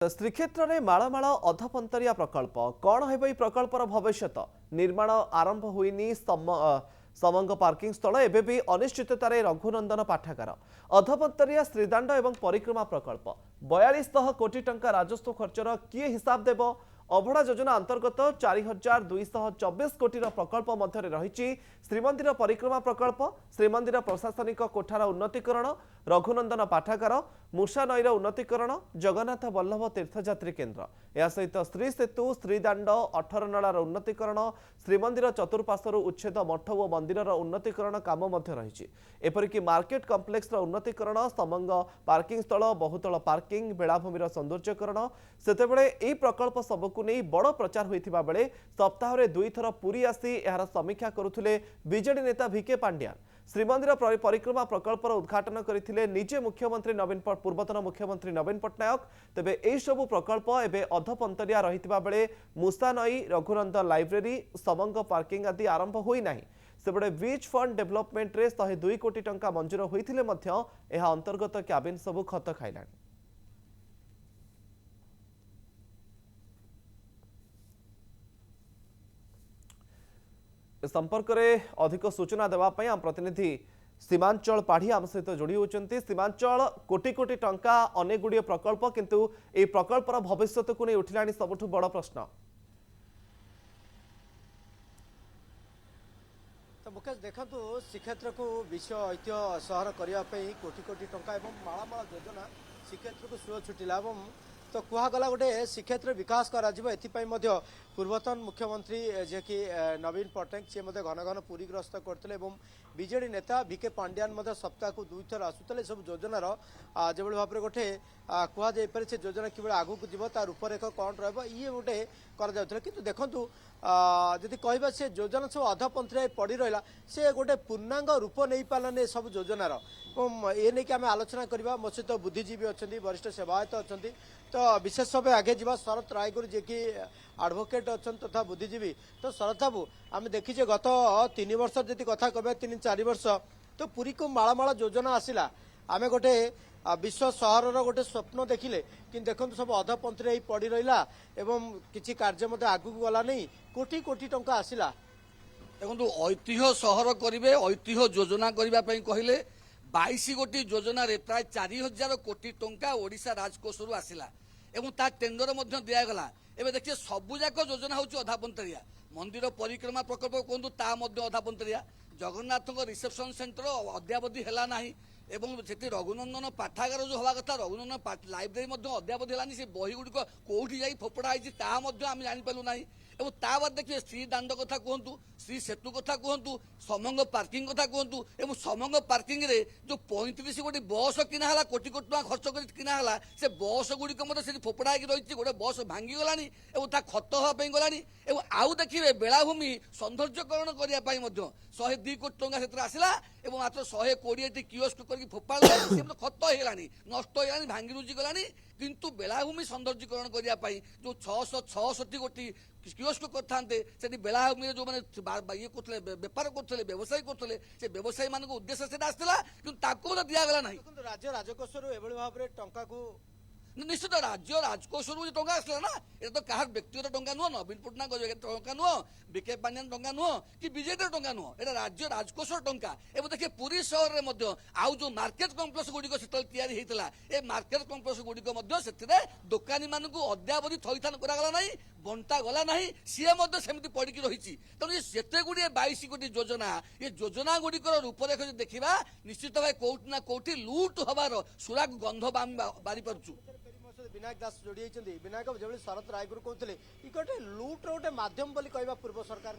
श्रीक्षेत्र में मालमाल अधपंतरिया प्रकल्प कौन है प्रकल्पर भविष्य निर्माण आरंभ हुईनी समंग पार्किंग स्थल एवं भी अनिश्चिततार रघुनंदन पाठागार अधपंतरिया श्रीदांड एवं परिक्रमा प्रकल्प 4200 कोटी टंका राजस्व खर्चर किए हिसाब देव अभड़ा योजना अंतर्गत 4224 कोटी प्रकल्प मध्य रही श्रीमंदिर परिक्रमा प्रकल्प श्रीमंदिर प्रशासनिक कोठार उन्नतीकरण रघुनंदन पाठागार मूषा नईर उन्नतीकरण जगन्नाथ वल्लभ तीर्थयात्री केन्द्र या सहित श्री सेतु श्रीदांड 18 नलार उन्नतीकरण श्रीमंदिर चतुर्पार्श्वर उच्छेद मठ और मंदिर उन्नतीकरण काम रही एपरिक मार्केट कम्प्लेक्स उन्नतीकरण समंग पार्किंग स्थल बहुतल पार्किंग बेलाभूमि सौंदर्यकरण सेतेबेले यह प्रकल्प सबकू नहीं बड़ प्रचार होता बेले सप्ताह 2 थर पुरी आसी यार समीक्षा करुले बीजेडी नेता भिके पांड्यान श्रीमंदिर परिक्रमा प्रकल्पर उद्घाटन करते निजे मुख्यमंत्री पूर्वतन मुख्यमंत्री नवीन पट्टनायक तेबे यह सबु प्रकल्प एवं अधपंतरिया रही बेले मूषा नई रघुनंदन लाइब्रेरी समंग पार्किंग आदि आरंभ होना सेबड़े बीच फंड डेभलपमेंट रे 102 कोटी टंका मंजूर होते अंतर्गत क्याबिन सबु खत खाइला। संपर्क में अधिक सूचना देवाई आम प्रतिनिधि सीमांचल पाढ़ी आम सहित जोड़ी होती। सीमांचल कोटी कोटी टंका अनेक गुड़िए प्रकल्प किंतु ए प्रकल्पर भविष्य को नहीं उठिला सबुठ बड़ प्रश्न। तो मुकेश देखु श्रीक्षेत्र को विश्व ऐतिह्य सहर करने कोटी कोटी टंका एवं मालामाल योजना श्रीक्षेत्र को सुर छुटिला तो कहगला गोटे श्रीक्षेत्र विकास कर पूर्वतन मुख्यमंत्री जे कि नवीन पट्टनायक सी घन घन पुरी ग्रस्त करते बीजेडी नेता भिके पांड्यान सप्ताह को 2 थर आसुले सब योजनार जो भाव में गोटे कहुपर से योजना कि आगू जीव तार रूपरेख कौन रे गोटे कर देखु जदि कह से योजना सब अधपंथी पड़ रहा से गोटे पूर्णांग रूप नहीं पारे सब योजनार ये नहीं कि आम आलोचना करवा मो सहित बुद्धिजीवी अच्छा वरिष्ठ सेवायत अच्छा तो विशेष भाव आगे जा शरत रायगुर जे कि एडवोकेट अच्छा तथा बुद्धिजीवी तो शरत बाबू आम देखीचे गत 3 वर्ष जी कथा कह 3-4 वर्ष तो पुरी को मालामाल योजना आसला आम गोटे विश्व सहर गोटे स्वप्न देखिले कि देखो सब अधपंथी पड़ रहा एवं किसी कार्य आगू गला नहीं कोटी कोटी टंका आसला देखो ऐतिह्य सहर करेंगे ऐतिह्य योजना करने कहले 22 गोटी योजना प्राय 4000 कोटी टंका ओडिशा राजकोष आसला एवं ता टेंडर दिगला एवं देखिए सबुजाक योजना हूँ अधापंतरिया मंदिर परिक्रमा प्रकल्प कहतु ता अधापंतरिया जगन्नाथ रिसेप्शन सेंटर अद्यावधि है ना एवं से रघुनंदन पाठागार जो हवा कथा रघुनंदन लाइब्रेरी अद्यावधि है से बही गुड़िक कौटी जा फोपड़ा होती आम जापारू ना एवं ता बाद देखिए श्री दांड कथा कहतु श्री सेतु कथा कहतु समंग पार्किंग कथा कहतु एवं समंग पार्किंग रे जो 35 गोटी बस किना कोटी कोटी टका खर्च कर किना से बस गुड़िक फोपड़ा रही गोटे बस भांगी गलानी एवं ता खत हाँपाई गलानी एवं आउ देखिए बेलाभूमि सौंदर्यकरण करने 102 कोटी टंका से आसला एवं मात्र 120 कियोस्क कर फोपाड़ खत होगानी नष्ट होगानी भांगी रुजी गलानी किंतु बेलाभूमि सौंदर्यकरण करने जो 666 कोटी कियोस्क करते से बेलाभूमि जो मैंने ये करते बेपार करते व्यवसाय करते से व्यवसायी मान उद्देश्य से आसला कि दिगला ना राज्य राजकोष भाव में टंका को निश्चित राज्य राजकोष टंका आसला ना ये तो क्या व्यक्तिगत टंका नुह नवीन पट्टनायक टंका नुह विके पांड्यान टंका नुह कि बीजेडी टंका नुह ये राज्य राजकोष टंका एवं देखिए पुरी सहर में आउ जो मार्केट कम्प्लेक्स गुड़िक से मार्केट कम्प्लेक्स गुड़िक से दोकानी मान अद्यावधि थईथान करागला ना बंटा गला ना सी सेमती पड़ी रही तेणु जिते गुड़िए 22 कोटी योजना ये योजना गुड़िकर रूपरेख देखा निश्चित भाव कौटी ना कौटी लुट हबार सुराग गंध बारी पार्छु विनायक दास जोड़ी विनायक जो शरत रायगुर कहते गोटे लुट्र गोटे मध्यम कह पूर्व सरकार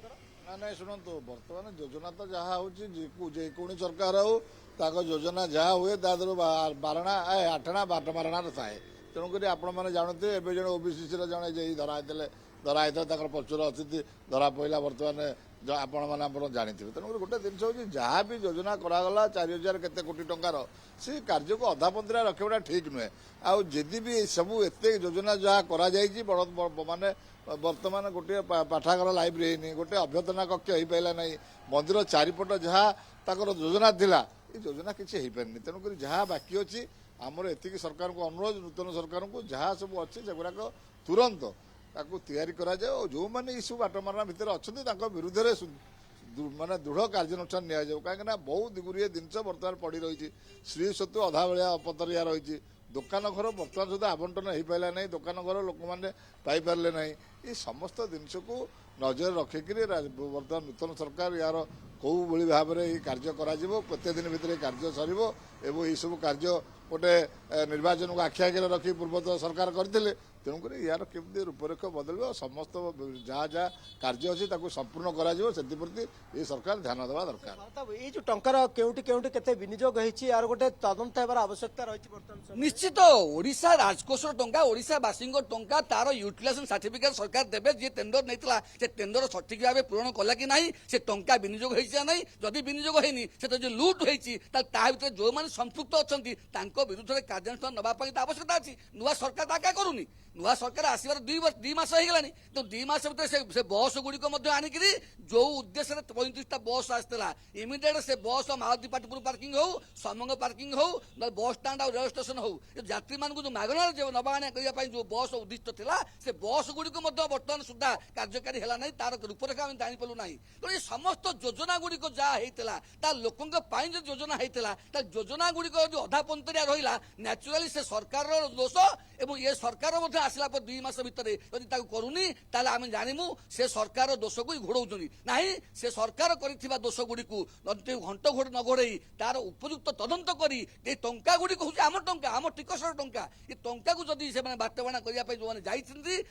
ना ना शुणु बर्तमान योजना तो जहाँ होनी सरकार हो योजना जहाँ हुए तादर 12 8 12 थाए तेणुक आपण मैंने जानते एवं जन ओबीसी जड़े धराई प्रचुर अतिथि धरा पड़ा बर्तमान आपण मैंने जानी तेणुक गोटे जिन हूँ जहाँ भी योजना करागला 4000 केते कोटी टंकार से कार्य को अधापंथीरा रखा ठीक नुहे आदि भी सबू एत योजना जहाँ माने बर्तमान गोटे पाठागार लाइब्रेरी गोटे अभ्यर्थना कक्ष हो पारा ना मंदिर चारिपट जहाँ योजना थिला योजना किसी हो पारे तेणुक जहाँ बाकी अच्छी आमर एतिकी सरकार को अनुरोध नूतन सरकार को जहाँ सब अच्छे से तुरंत ताकू तैयारी करा जाए और जो मैंने ये सब बाटमारणा भितर अच्छा विरुद्ध माने दृढ़ कार्यानुष्ठान नि जाऊ कहीं बहुत गुड़िए जिनस बर्तमान पड़ी रही श्री सत्व अधा भाया अपतरिया रही दुकान घर बर्तमान सुधा आवंटन हो पारा ना दुकान घर लोक मैंने पाइपारे ना ये समस्त जिनस को नजर रखिक बर्तमान नूतन सरकार यार कौ भाव में ये कार्य करते दिन भितर कार्य सर ये सब कार्य गोटे निर्वाचन को आखि आगे रखी पूर्वतन सरकार करते तेणुक यार केमती रूपरेख बदल समस्त जहाँ जहाँ कार्य अच्छी संपूर्ण करप्रति ये सरकार ध्यान देवा दरकार ये जो टंकार केउटी केउटी केते विनियोग होईछि यार गोटे तदंत हेबार आवश्यकता रही बर्तमान निश्चित ओडिशा राजकोषर टंका ओडिशावासी टंका तार यूटिलाइजेशन सर्टिफिकेट सरकार देवे जी टेंडर नहीं से टेंडर सठिक भाव पूरण कला कि नहीं से टंका विनियोग होइछि नहीं जदि विनियोग होइनि से जो लुट होइछि ता भितर जो माने संपृक्त अछंती तांको विरुद्ध रे कार्यानुष्ठान नबा पई आवश्यकता अछि नुआ सरकार ता करूनी नुआ सरकार आसबार 2 मास हो गलानी तो 2 मास भीतर से बस गुड़िक आनिकी जो उद्देश्य 35टा बस आसला इमिडिएट से बस मालती पाटपुर पार्किंग हो समंग पार्किंग हो बस स्टाण्ड और रेल स्टेशन हो यात्री मान जो मागणार नबा आना करने जो बस उद्दिष्ट था से बस गुड़िक बर्तमान सुधा कार्यकारी है ना तार रूपरेखा आम जापलु ना तो ये समस्त योजना गुड़िक जहाँ होता लोकों जो योजना होता योजना गुड़िक जो अधा पंतरिया रहा न्याचुराली से सरकार दोष एवं ये सरकार आसला पर 2 मास भितर यदि करूनी आम जानमु से सरकार दोष को घोड़ौं ना से सरकार कर दोष गुड़ी घंट घोड़ न घोड़े तार उपयुक्त तदंत करी टंका गुड़िक हूँ आम टंका आम टिकसर टंका ये टंका को जदि से बाटबाणा करने जो मैंने जाती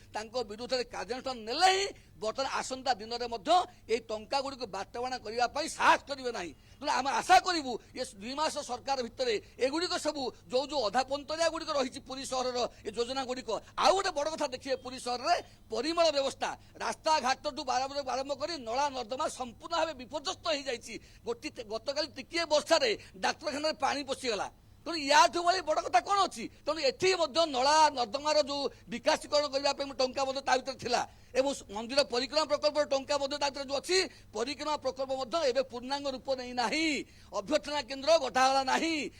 विरुद्ध में कार्यानुष्ठान नेले ही बर्तमान आसंता दिन में टंका गुड़ी बाटबाणा करने साहस करेंगे ना तेना आम आशा करूँ ये 2 मास सरकार भितर एगुड़िक सब जो जो अधा पंतरिया गुड़िक रही पुरी सहर ये योजना गुड़िक आउ गोटे बड़ कथा देखिए पुरी सहर में परिमल व्यवस्था रास्ता घाट टू आरंभ कर नला नर्दमा संपूर्ण भाव विपर्यस्त हो जाए गतकाली टिके वर्षा डाक्तखाना पानी पशिगला तेणु या भाई बड़ कथा कौन अच्छी तेणु एटी नला नर्दमार जो विकासीकरण करने टंका भितर थिला एवं मंदिर परिक्रमा प्रकल्प टंका जो अच्छी परिक्रमा प्रकल्प एवं पूर्णांग रूप नहीं ना अभ्यर्थना केन्द्र गठागला ना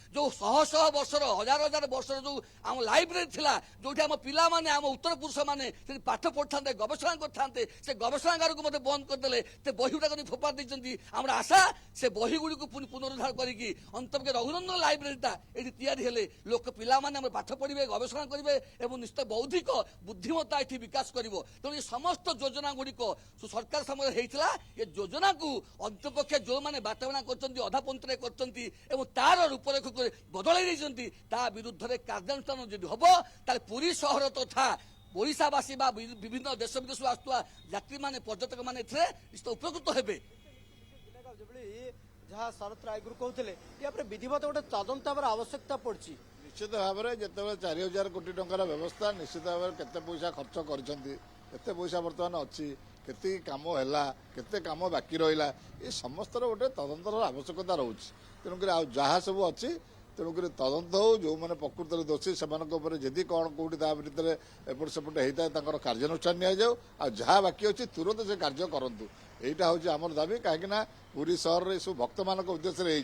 जो शह शह वर्षर हजार हजार वर्षर जो आम लाइब्रेरी थिला जो आम पिला माने आम उत्तर पुरुष माने पाठ पढ़ा गवेषणा करते से गवेषणागार को मत बंद करदे से बही गुड़ा फोपा देती आम आशा से बही गुड़ी को पुनरुद्धार करके अंतर्गे रघुनंदन लाइब्रेरीटा ये या लोक पिला माने पाठ पढ़े गवेषणा करेंगे और निश्चित बौद्धिक बुद्धिमत्ता ये विकास कर तेणु समस्त योजना गुड़िक सरकार समय होता ये योजना को अंतपक्ष जो मैंने बाटबाणा कर अधा पंतरे कर तार रूपरेख बदल विरुद्ध में कार्यानुष्ठान जब हम पुरी सहर तथा ओडिशावासी विभिन्न देश विदेश आसुवा यात्री माने पर्यटक माने उपकृत हेबे जहाँ शरत रायगुरु कहते या विधिवत गोटे तदंत आवश्यकता पड़ी निश्चित भाव में जिते 4000 कोटी टंकार व्यवस्था निश्चित भाव में केते पैसा खर्च करते पैसा बर्तमान अच्छी केते काम है केते काम बाकी रहा ये समस्त गोटे तदंतर आवश्यकता रोचे तेणुक जहाँ सब अच्छी तेणुक तदंत हो जो मैंने प्रकृत दोषी से जदि कौन कौटी भितर एपट सेपट होता है कार्यानुष्ठान नि जाऊ आ जहाँ बाकी अच्छी तुरंत से कार्य करूँ यहीटा हूँ आमर दाबी कहीं पुरी सहर में सब भक्त मान उद्देश्य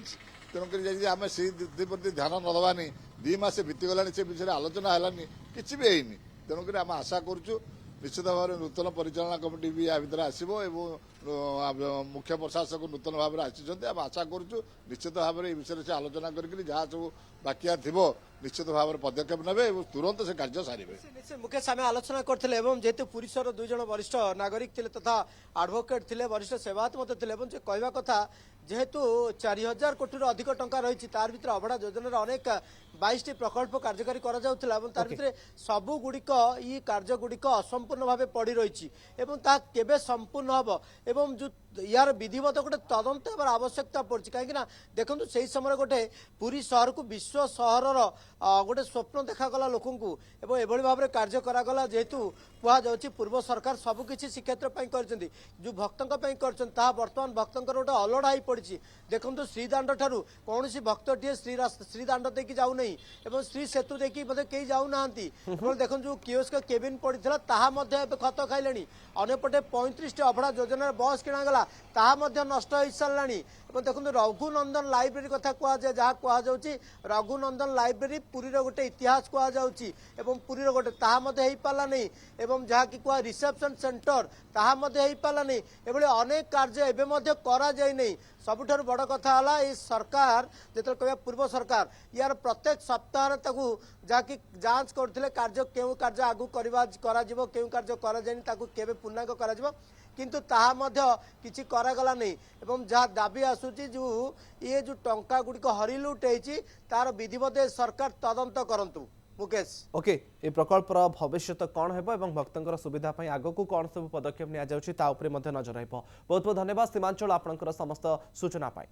तेणुक आम से प्रति ध्यान न दबानी 2 मास बीतीगला से विषय आलोचना है किसी भी है तेणुक आम आशा करुँ निश्चित भाव में नूतन परिचालना कमिटी भी या भितर आसो मुख्य प्रशासक नूतन भाव में आसी आम आशा करुँ निश्चित भाव में विषय से आलोचना कर जहाँ सब बाकिया थी निश्चित भाव में पदक्षेप नेबे तुरंत से कार्य सारे मुकेश आम आलोचना करते जेहेतु पुरी सहर 2 जन वरिष्ठ नागरिक थे तथा आडभोकेट थे वरिष्ठ सेवायत थे कहवा कथा जेहेतु 4000 कोटी अधिक टंका रही तार भीतर अभड़ा योजना अनेक 22टी प्रकल्प कार्यकारी कर सबू गुड़िक ये कार्य गुड़िक असंपूर्ण भाव पड़ रही केबे संपूर्ण हम एवं जो यार विधिवत गोटे तदंत होबार आवश्यकता पड़ी कहीं देखो से समय गोटे पुरी सहर को विश्व सहर गोटे स्वप्न देखागला लोक एभली भाव में कार्य करागला जेहेतु कहुच्छी पूर्व सरकार सबकिछि श्रीक्षेत्र कर जो भक्तों कर बर्तमान भक्तों गोटे अलड़ा पड़ी देखो श्रीदाण्ड ठारू कौन भक्तटे श्रीदाण्ड देकी जाऊना श्री सेतु देखी कई जाऊना देखो जो कियोस्क केबिन पड़ा खत खाइले अंपटे 35टी अभड़ा योजन बस किणागला नष्ट हो सारा देखो रघुनंदन लाइब्रेरी कथा कहुए जहाँ कहुच्छी रघुनंदन लाइब्रेरी पुरीर गोटे इतिहास कहुच्छी पुरीर गोटे ताहा पाला नहीं एवं जहाँ कि कह रिसेप्शन सेंटर ताहा पाला नहीं एभली अनेक कार्य एवं करा जाय नहीं सबुठार बड़ कथा है सरकार जो कह पूर्व सरकार यार प्रत्येक सप्ताह जहाँकि जांच करते कार्य क्यों कार्य आगू क्यों कार्य कर पूर्णांग कर किंतु ताहा मध्य किछि करागला नहीं एवं जहाँ दाबी आसूची जो ये जो टंका गुड़िक हरिलुट होती तार विधिवत सरकार तदंत करंतु मुकेश ओके ए प्रकल्पर भविष्य कौन हेबो एवं भक्तंकर सुविधा पई आगकू कौन सब पदक्षेप निया जाउछि ता उपरे मध्य नजर रहइबो। बहुत बहुत धन्यवाद सीमांचल आपनकर समस्त सूचना पाई।